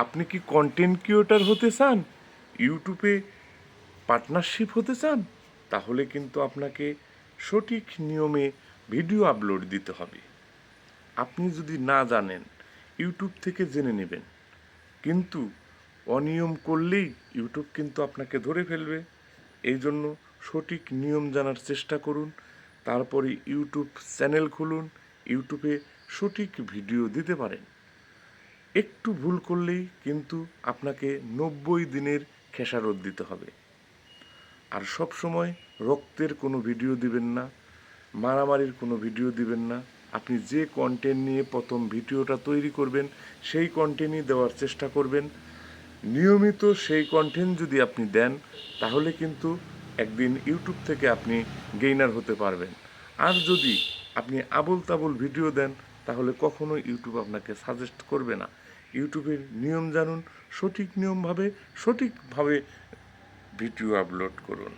আপনি কি content creator হতে চান, ইউটিউবে পার্টনারশিপ হতে চান, তাহলে কিন্তু আপনাকে সঠিক নিয়মে ভিডিও আপলোড দিতে হবে। আপনি যদি না জানেন, ইউটিউব থেকে জেনে নেবেন, কিন্তু অনিয়ম করলেই ইউটিউব কিন্তু আপনাকে ধরে ফেলবে। এই জন্য সঠিক নিয়ম জানার চেষ্টা করুন, তারপরে ইউটিউব চ্যানেল খুলুন, ইউটিউবে সঠিক ভিডিও দিতে পারেন। একটু ভুল করলেই কিন্তু আপনাকে 90 দিনের খেসারত দিতে হবে। আর সব সময় রক্তের কোনো ভিডিও দিবেন না, মারামারির কোনো ভিডিও দিবেন না। আপনি যে কন্টেন্ট নিয়ে প্রথম ভিডিওটা তৈরি করবেন, সেই কন্টেন্টই দেওয়ার চেষ্টা করবেন। নিয়মিত সেই কন্টেন্ট যদি আপনি দেন, তাহলে কিন্তু একদিন ইউটিউব থেকে আপনি গেইনার হতে পারবেন। আর যদি আপনি আবোল তাবোল ভিডিও দেন, তাহলে কখনো ইউটিউব আপনাকে সাজেস্ট করবে না। ইউটিউবের নিয়ম জানুন, সঠিকভাবে ভিডিও আপলোড করুন।